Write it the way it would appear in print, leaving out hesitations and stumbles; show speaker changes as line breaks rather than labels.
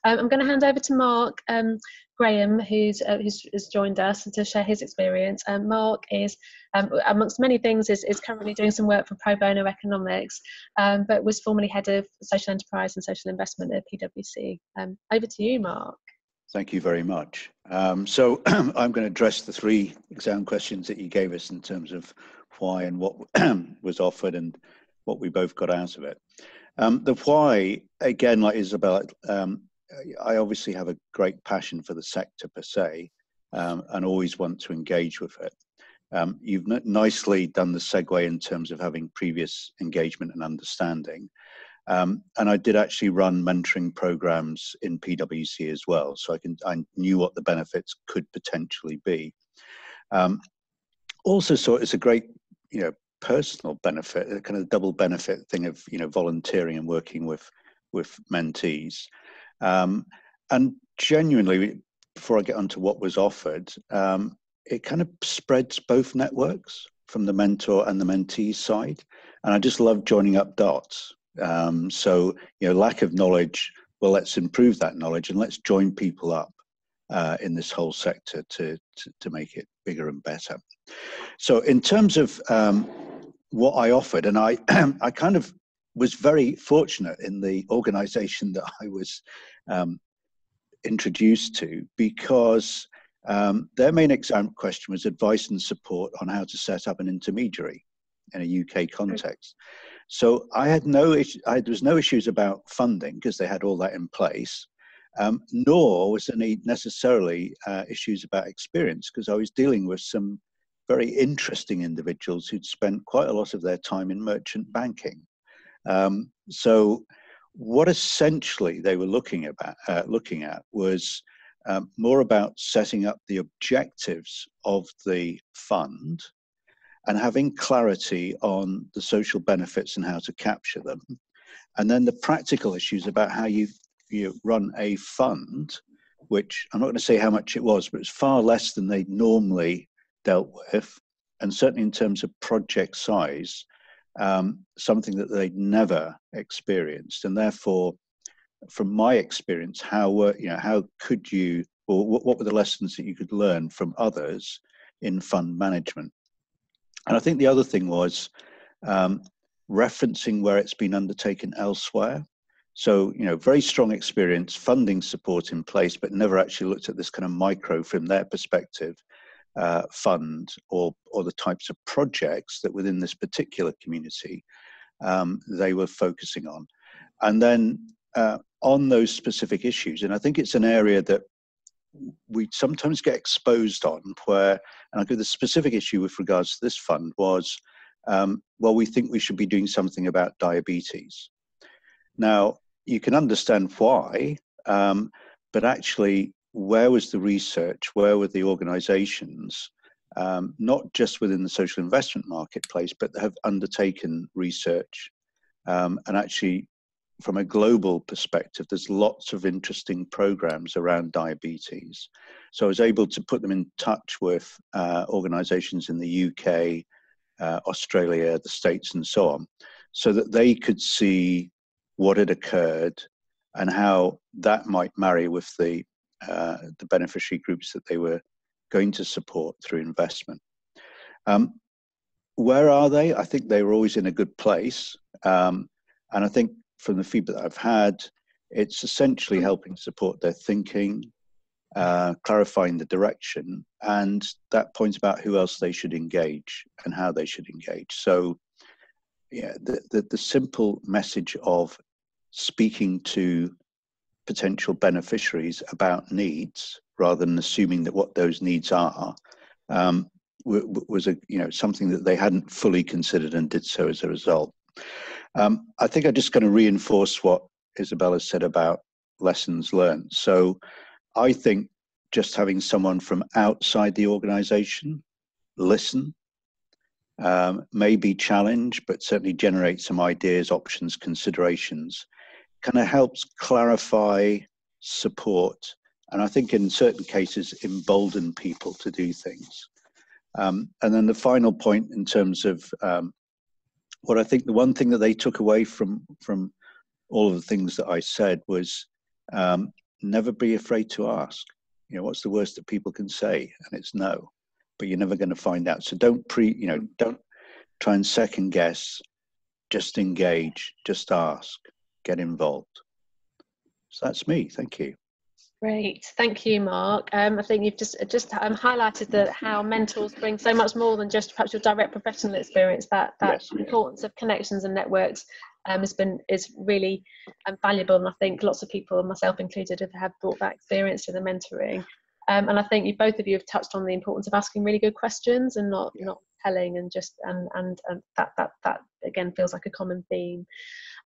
I'm going to hand over to Mark Graham, who's joined us to share his experience. Mark is, amongst many things, is currently doing some work for pro bono economics, but was formerly head of social enterprise and social investment at PwC. Over to you, Mark.
Thank you very much. So I'm going to address the three exam questions that you gave us in terms of why and what was offered and what we both got out of it. The why, again, like Isabel, I obviously have a great passion for the sector per se, and always want to engage with it. You've nicely done the segue in terms of having previous engagement and understanding. And I did actually run mentoring programs in PwC as well, so I knew what the benefits could potentially be. Also saw it as a great, personal benefit, a kind of double benefit thing of, volunteering and working with mentees. And genuinely, before I get onto what was offered, it kind of spreads both networks from the mentor and the mentee side. And I just love joining up dots. So, lack of knowledge, well, let's improve that knowledge and let's join people up in this whole sector to make it bigger and better. So in terms of what I offered, and I kind of was very fortunate in the organization that I was introduced to, because their main exam question was advice and support on how to set up an intermediary in a UK context. So I had no issue. There was no issues about funding because they had all that in place, nor was there any necessarily issues about experience, because I was dealing with some very interesting individuals who'd spent quite a lot of their time in merchant banking. So what essentially they were looking at was more about setting up the objectives of the fund and having clarity on the social benefits and how to capture them. And then the practical issues about how you run a fund, which I'm not going to say how much it was, but it's far less than they normally dealt with. And certainly in terms of project size, something that they'd never experienced. And therefore, from my experience, how could you, or what were the lessons that you could learn from others in fund management? And I think the other thing was referencing where it's been undertaken elsewhere. So, very strong experience, funding support in place, but never actually looked at this kind of micro from their perspective fund or the types of projects that within this particular community they were focusing on. And then on those specific issues, and I think it's an area that we sometimes get exposed on, where, and I'll give the specific issue with regards to this fund was, well, we think we should be doing something about diabetes. Now, you can understand why, but actually, where was the research? Where were the organizations, not just within the social investment marketplace, but have undertaken research? And actually, from a global perspective, there's lots of interesting programs around diabetes. So I was able to put them in touch with organizations in the UK, Australia, the States, and so on, so that they could see what had occurred and how that might marry with the beneficiary groups that they were going to support through investment. Where are they? I think they were always in a good place. And I think from the feedback that I've had, it's essentially helping support their thinking, clarifying the direction, and that point about who else they should engage and how they should engage. So yeah, the simple message of speaking to potential beneficiaries about needs rather than assuming that what those needs are was something that they hadn't fully considered and did so as a result. I think I'm just going to reinforce what Isabella said about lessons learned. So I think just having someone from outside the organization listen, may be challenged, but certainly generate some ideas, options, considerations, kind of helps clarify, support, and I think in certain cases embolden people to do things. And then the final point in terms of what I think the one thing that they took away from all of the things that I said was Never be afraid to ask. What's the worst that people can say? And it's no, but you're never going to find out. So don't don't try and second guess. Just engage, just ask, get involved. So that's me. Thank you.
Great, thank you, Mark. I think you've just highlighted that how mentors bring so much more than just perhaps your direct professional experience. That
Yes.
importance of connections and networks is really valuable, and I think lots of people, myself included, have brought that experience to the mentoring. And I think both of you have touched on the importance of asking really good questions and not telling, and just and that again feels like a common theme.